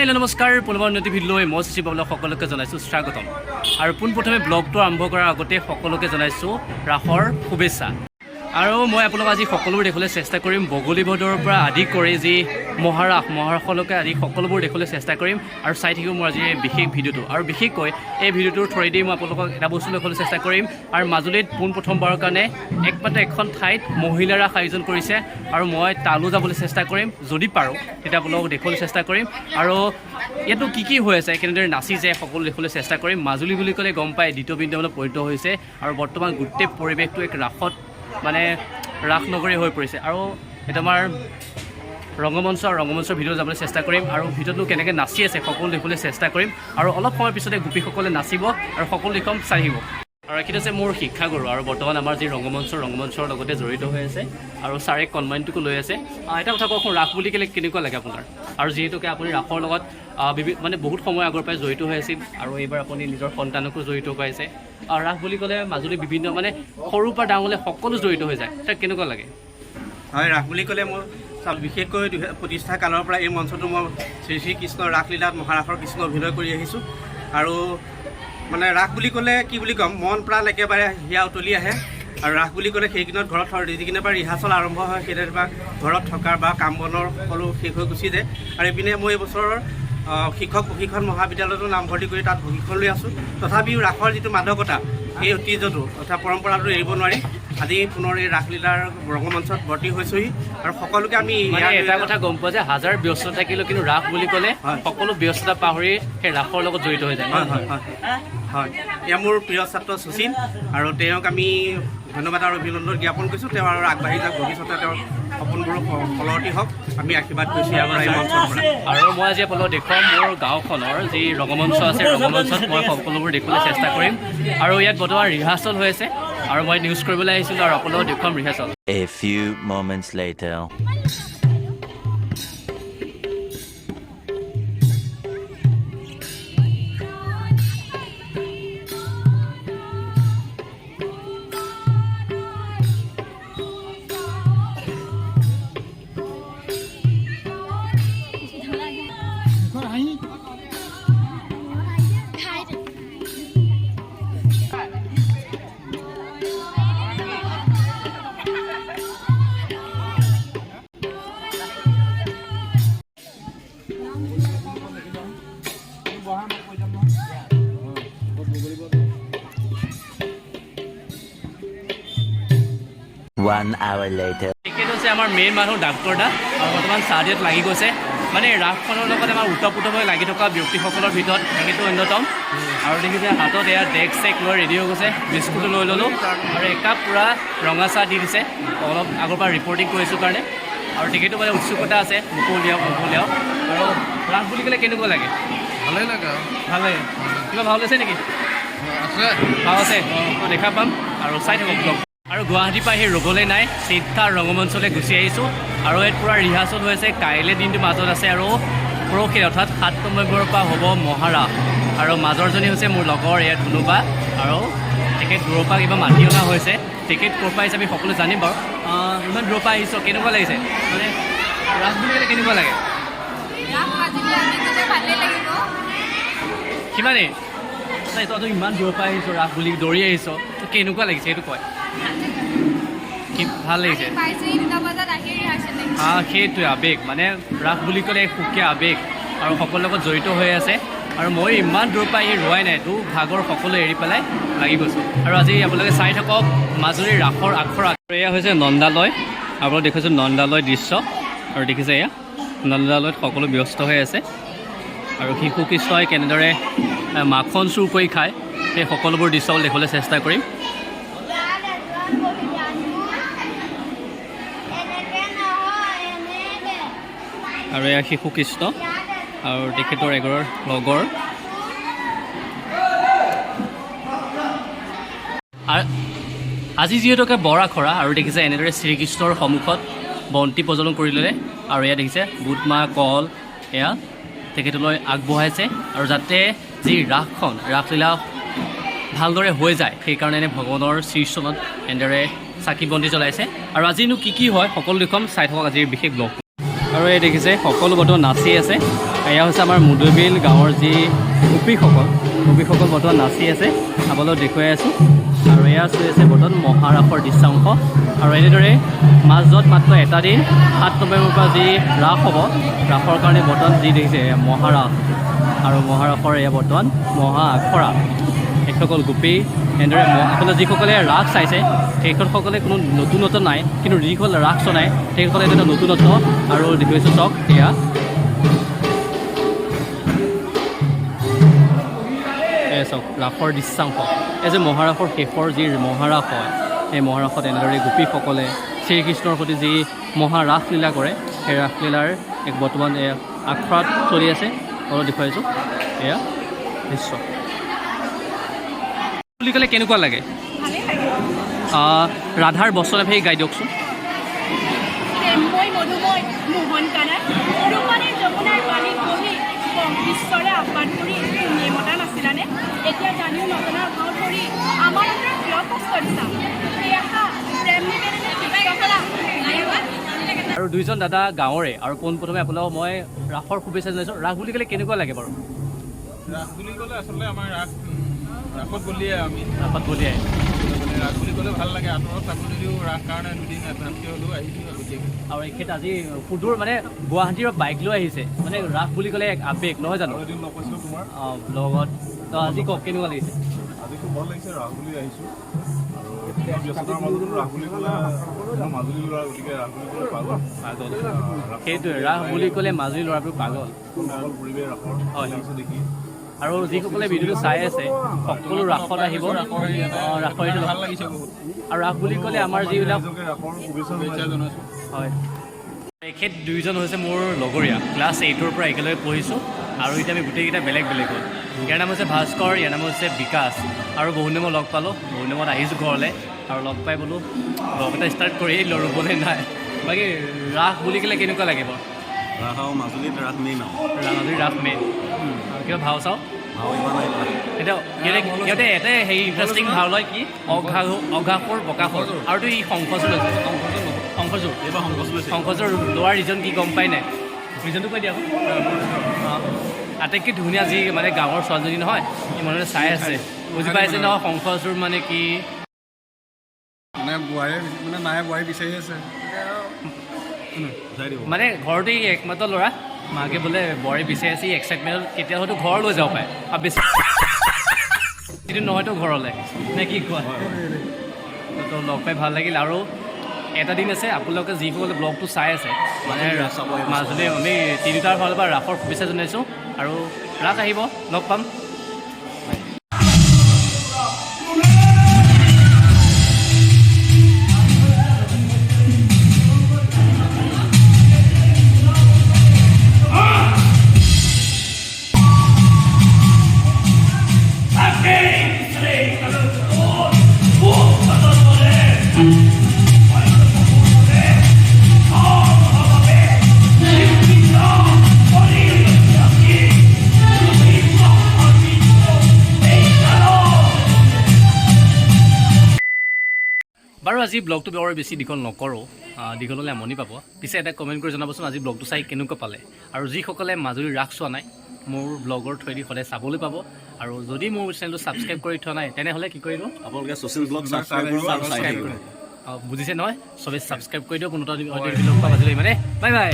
Hello' নমস্কাৰ পুনৰ উন্নতি ভিডিঅ'লৈ মই সচিব সকলোকে জনাইছোঁ স্বাগতম আৰু পোনপ্ৰথমে ব্লগটো আৰম্ভ কৰাৰ আগতে সকলোকে জনাইছোঁ ৰাসৰ শুভেচ্ছা আৰু মই আপোনালোকক আজি সকলোবোৰ দেখুৱাবলৈ চেষ্টা কৰিম বগলী বধৰ পৰা আদি কৰি যি মহাৰাসলৈকে আদি সকলোবোৰ দেখুৱাবলৈ চেষ্টা কৰিম আৰু চাই থাকিব মোৰ আজি বিশেষ ভিডিঅ'টো আৰু বিশেষকৈ এই ভিডিঅ'টোৰ থ্ৰুৱেদি মই আপোনালোকক এটা বস্তু দেখুৱাবলৈ চেষ্টা কৰিম আৰু মাজুলীত পোনপ্ৰথমবাৰৰ কাৰণে একমাত্ৰ এখন ঠাইত মহিলা ৰাস আয়োজন কৰিছে আৰু মই তালৈ যাবলৈ চেষ্টা কৰিম যদি পাৰোঁ তেতিয়া আপোনালোকক দেখুৱাবলৈ চেষ্টা কৰিম আৰু ইয়াতো কি হৈ আছে কেনেদৰে নাচিছে সকলো দেখুৱাবলৈ চেষ্টা কৰিম মাজুলী বুলি ক'লে গম পায় দ্বিতীয় বৃন্দাবনত পৰিণত হৈছে আৰু বৰ্তমান গোটেই পৰিৱেশটো এক ৰাসত মানে ৰাস নগৰী হৈ পৰিছে আৰু এটা আমাৰ ৰংগমঞ্চৰ ভিডিঅ' যাবলৈ চেষ্টা কৰিম আৰু ভিডিঅ'টো কেনেকৈ নাচি আছে সকলো দেখুৱাবলৈ চেষ্টা কৰিম আৰু অলপ সময়ৰ পিছতে গোপীসকলে নাচিব আৰু সকলো দেখুৱাম চাই আহিব আৰু এইটো আছে মোৰ শিক্ষাগুৰু আৰু বৰ্তমান আমাৰ যি ৰংগমঞ্চৰ লগতে জড়িত হৈ আছে আৰু ছাৰে কনভেণ্টটোকো লৈ আছে এটা কথা কওকচোন ৰাস বুলি ক'লে কেনেকুৱা লাগে আপোনাৰ আৰু যিহেতুকে আপুনি ৰাসৰ লগত মানে বহুত সময় আগৰ পৰাই জড়িত হৈ আছিল আৰু এইবাৰ আপুনি নিজৰ সন্তানকো জড়িত কৰাইছে আৰু ৰাস বুলি ক'লে মাজুলী বিভিন্ন মানে সৰুৰ পৰা ডাঙৰলৈ সকলো জড়িত হৈ যায় তাক কেনেকুৱা লাগে হয় ৰাস বুলি ক'লে মোৰ বিশেষকৈ প্ৰতিষ্ঠা কালৰ পৰা এই মঞ্চটো মই শ্ৰী শ্ৰীকৃষ্ণৰ ৰাসলীলাত মহাৰাসৰ কৃষ্ণ অভিনয় কৰি আহিছোঁ আৰু মানে ৰাস বুলি ক'লে কি বুলি ক'ম মন প্ৰাণ একেবাৰে হিয়া উতলি আহে আৰু ৰাস বুলি ক'লে সেইদিনত ঘৰত যিদিনৰ পৰা ৰিহাৰ্চল আৰম্ভ হয় সেইদিনৰ পৰা ঘৰত থকাৰ বা কাম বনৰ সকলো শেষ হৈ গুচি যায় আৰু এইপিনে মই এইবছৰৰ শিক্ষক প্ৰশিক্ষণ মহাবিদ্যালয়তো নামভৰ্তি কৰি তাত প্ৰশিক্ষণ লৈ আছোঁ তথাপিও ৰাসৰ যিটো মাদকতা এই ঐতিহ্যটো অৰ্থাৎ পৰম্পৰাটো এৰিব নোৱাৰি আজি পুনৰ এই ৰাসলীলাৰ ৰংগমঞ্চত ভৰ্তি হৈছোহি আৰু সকলোকে আমি এটা কথা গম পোৱা যে হাজাৰ ব্যস্ততা থাকিলেও কিন্তু ৰাস বুলি ক'লে সকলো ব্যস্ততা পাহৰি সেই ৰাসৰ লগত জড়িত হৈ যায় হয় এয়া মোৰ প্ৰিয় ছাত্ৰ শচীন আৰু তেওঁক আমি ধন্যবাদ আৰু অভিনন্দন জ্ঞাপন কৰিছোঁ তেওঁ আৰু আগবাঢ়ি যাওক ভৱিষ্যতে তেওঁৰ সপোনবোৰ ফলৱৰ্তী হওক আমি আশীৰ্বাদ কৰিছোঁ আমাৰ এই মঞ্চৰ পৰা আৰু মই আজি আপোনালোকক দেখুৱাম মোৰ গাঁওখনৰ যি ৰংগমঞ্চ আছে ৰংগমঞ্চত মই সকলোবোৰ দেখুৱাবলৈ চেষ্টা কৰিম আৰু ইয়াত বৰ্তমান ৰিহাৰ্চল হৈ আছে আৰু মই নিউজ কৰিবলৈ আহিছিলোঁ আৰু আপোনালোকক দেখুৱাম rehearsal A few moments later. One hour later. এইটো হৈছে আমাৰ মেইন মানুহ ডাক্তৰ দা আৰু বৰ্তমান চাহ দিয়াত লাগি গৈছে মানে ৰাসখনৰ লগত আমাৰ ওতঃপ্ৰোতভাৱে লাগি থকা ব্যক্তিসকলৰ ভিতৰত তেখেতো অন্যতম আৰু দেখিছে হাতত এয়া ডেস্ক চেক লৈ ৰেডি হৈ গৈছে বিস্কুটো লৈ ল'লোঁ আৰু একাপ পূৰা ৰঙা চাহ দি দিছে অলপ আগৰ পৰা ৰিপৰ্টিং কৰিছোঁ কাৰণে আৰু তেখেতো মানে উৎসুকতা আছে মোকো উলিয়াওক আৰু ৰাস বুলি ক'লে কেনেকুৱা লাগে ভালেই লাগে আৰু ভাল লাগে কিবা ভাল আছে নেকি ভাল আছে দেখা পাম আৰু চাই থাকক ব্লগ আৰু গুৱাহাটীৰ পৰা আহি ৰ'বলৈ নাই চিধা ৰংগমঞ্চলৈ গুচি আহিছোঁ আৰু ইয়াত পূৰা ৰিহাৰ্চল হৈছে কাইলৈ দিনটো মাজত আছে আৰু পৰহি অৰ্থাৎ 7 নৱেম্বৰৰ পৰা হ'ব মহাৰাস আৰু মাজৰজনী হৈছে মোৰ লগৰ ইয়াত ধুনুবা আৰু তেখেত দূৰৰ পৰা কিবা মাতি অনা হৈছে তেখেত ক'ৰ পৰা আহিছে আমি সকলো জানিম বাৰু ইমান দূৰৰ পৰা আহিছোঁ কেনেকুৱা লাগিছে মানে ৰাস বুলি ক'লে কেনেকুৱা লাগে সিমানেই তইতো ইমান দূৰৰ পৰা আহিছোঁ ৰাস বুলি দৌৰি আহিছ তো কেনেকুৱা লাগিছে সেইটো কয় ভাল লাগিছে সেইটোৱে আৱেগ মানে ৰাস বুলি ক'লে এক সুকীয়া আৱেগ আৰু সকলোৰ লগত জড়িত হৈ আছে আৰু মই ইমান দূৰৰ পৰা আহি ৰোৱাই নাই তো ভাগৰ সকলো এৰি পেলাই লাগি গৈছোঁ আৰু আজি আপোনালোকে চাই থাকক মাজুলীৰ ৰাসৰ আখৰ এয়া হৈছে নন্দালয় আপোনালোক দেখিছোঁ নন্দালয় দৃশ্য আৰু দেখিছে এয়া নন্দালয়ত সকলো ব্যস্ত হৈ আছে আৰু শিশু কৃষ্ণই কেনেদৰে মাখন চুৰ কৰি খায় সেই সকলোবোৰ দৃশ্য দেখিবলৈ চেষ্টা কৰিম আৰু এয়া শিশু কৃষ্ণ আৰু তেখেতৰ এগৰাকী লগৰ আজি যিহেতুকে বৰ আখৰা আৰু দেখিছে এনেদৰে শ্ৰীকৃষ্ণৰ সন্মুখত বন্তি প্ৰজ্বলন কৰি ল'লে আৰু এয়া দেখিছে বুট মাহ কল এয়া তেখেতলৈ আগবঢ়াইছে আৰু যাতে যি ৰাসলীলা ভালদৰে হৈ যায় সেইকাৰণে ভগৱানৰ শ্ৰীচৰণত এনেদৰে চাকি বন্তি জ্বলাইছে আৰু আজিনো কি হয় সকলো দেখুৱাম চাই থাকক আজিৰ বিশেষ ব্লগ আৰু এই দেখিছে সকলো বৰ্তমান নাচি আছে এয়া হৈছে আমাৰ মুদবিল গাঁৱৰ যি গোপীসকল বৰ্তমান নাচি আছে আপোনালোকক দেখুৱাই আছোঁ আৰু এয়া চলি আছে বৰ্তমান মহাৰাসৰ দৃশ্যাংশ আৰু এনেদৰে মাজত মাত্ৰ এটা দিন 7 নৱেম্বৰৰ পৰা যি ৰাস হ'ব ৰাসৰ কাৰণে বৰ্তমান যি দেখিছে মহাৰাস আৰু মহাৰাসৰ এয়া বৰ্তমান মহা আখৰা এইসকল গোপী এনেদৰে আপোনালোকে যিসকলে ৰাস চাইছে সেইসকলে কোনো নতুনত্ব নাই কিন্তু যিসকলে ৰাস চলায় সেইসকলে এটা নতুনত্ব আৰু দেখুৱাইছোঁ চাওক এয়া চাওক ৰাসৰ দৃশ্যাংশ এই যে মহাৰাসৰ শেষৰ যি মহাৰাস হয় সেই মহাৰাসত এনেদৰে গোপীসকলে শ্ৰীকৃষ্ণৰ প্ৰতি যি মহাৰাসলীলা কৰে সেই ৰাসলীলাৰ এক বৰ্তমান আখৰাত চলি আছে অলপ দেখুৱাইছোঁ এয়া দৃশ্য বুলি ক'লে কেনেকুৱা লাগে ৰাধাৰ বচন এফাকি গাই দিয়কচোন ঈশ্বৰে আহ্বান কৰি নিয়মতা নাছিলানে এতিয়া জানিও নজনাৰ ভাও ধৰি আমাৰ অন্তৰত কিয় কষ্ট দিছা প্ৰেম আৰু দুইজন দাদা গাঁৱৰে আৰু পোনপ্ৰথমে আপোনালোকক মই ৰাসৰ শুভেচ্ছা জনাইছোঁ ৰাস বুলি ক'লে কেনেকুৱা লাগে বাৰু ৰাস বুলি ক'লে আচলতে আমাৰ ৰাসত বলিয়াই আমি ৰাসত বলিয়াই ৰাস বুলি ক'লে ভাল লাগে আঁতৰত থাকোঁ যদিও ৰাস কাৰণে দুদিন এডভান্সকৈ হ'লেও আহিছোঁ আগতীয়াকৈ আৰু এখেত আজি সুদূৰ মানে গুৱাহাটীৰ বাইক লৈ আহিছে মানে ৰাস বুলি ক'লে এক আৱেগ নহয় জানো এদিন নকৈছিলোঁ তোমাৰ অঁ ব্লগত তো আজি কওক কেনেকুৱা লাগিছে আজি খুব ভাল লাগিছে ৰাস বুলি আহিছোঁ আৰু ব্যস্ততাৰ মাজতো ৰাস বুলি ক'লে মাজুলী ল'ৰা গতিকে ৰাস বুলি ক'লে পাগল সেইটোৱে ৰাস বুলি ক'লে মাজুলী ল'ৰাবোৰ পাগল পাগল পৰিৱেশ ৰাসৰ হয় দেখি আৰু যিসকলে ভিডিঅ'টো চাই আছে সকলো ৰাসত আহিব ৰাসৰ ভাল লাগিছে বহুত আৰু ৰাস বুলি ক'লে আমাৰ যিবিলাক ৰাসৰ শুভেচ্ছা জনাইছোঁ হয় এখেত দুইজন হৈছে মোৰ লগৰীয়া ক্লাছ 8ৰ পৰা একেলগে পঢ়িছোঁ আৰু এতিয়া আমি গোটেইকেইটা বেলেগ বেলেগ হ'ল ইয়াৰ নাম হৈছে ভাস্কৰ ইয়াৰ নাম হৈছে বিকাশ আৰু বহুত দিনত লগ পালোঁ বহুত দিনত আহিছোঁ ঘৰলৈ আৰু লগ পাই বোলো লগ এটা ষ্টাৰ্ট কৰিয়েই দিলোঁ ৰ'বলৈ নাই বাকী ৰাস বুলি ক'লে কেনেকুৱা লাগিব ৰাস আৰু মাজুলীত ৰাস মেইন মাজুলীৰ ৰাস মেইন কিবা ভাও চাওঁ এতিয়া সিহঁতে এটাই হেৰি ইণ্টাৰেষ্টিং ভাও লয় কি অঘাসুৰ বকাসুৰ আৰুতো ই শংখচোৰ লৈছে শংখচোৰ এইবাৰ শংখচোৰ লোৱাৰ ৰিজন কি গম পাই নাই ৰিজনটো কৈ দিয়া আটাইতকৈ ধুনীয়া যি মানে গাঁৱৰ ছোৱালীজনী নহয় সি মানুহে চাই আছে বুজি পাইছে নহয় শংখচোৰ মানে কি মানে বোৱাৰী বিচাৰি আছে মানে ঘৰতে একমাত্ৰ ল'ৰা মাকে বোলে বোৱাৰী বিচাৰি আছে এক্সাইটমেণ্টত কেতিয়া হয়তো ঘৰ লৈ যাব পাৰে আৰু বেছি কিন্তু নহয়তো ঘৰলৈ নে কি কোৱা তো লগ পাই ভাল লাগিল আৰু এটা দিন আছে আপোনালোকে যিসকলে ব্লগটো চাই আছে মানে মাজুলী আমি তিনিটাৰ ফালৰ পৰা ৰাসৰ শুভেচ্ছা জনাইছোঁ আৰু ৰাস আহিব লগ পাম বাৰু আজি ব্লগটো বৰ বেছি দীঘল নকৰোঁ দীঘল হ'লে আমনি পাব পিছে এটা কমেণ্ট কৰি জনাবচোন আজি ব্লগটো চাই কেনেকুৱা পালে আৰু যিসকলে মাজুলীৰ ৰাস চোৱা নাই মোৰ ব্লগৰ থ্ৰুৱেদি সদায় চাবলৈ পাব আৰু যদি মোৰ চেনেলটো ছাবস্ক্ৰাইব কৰি থোৱা নাই তেনেহ'লে কি কৰিব আপোনালোকে ছ'চিয়েল ব্লগ ছাবস্ক্ৰাইব কৰিব বুজিছে নহয় চবেই ছাবস্ক্ৰাইব কৰি দিয়ক কোনো এটা ভিডিঅ' মাজুলী মানে বাই বাই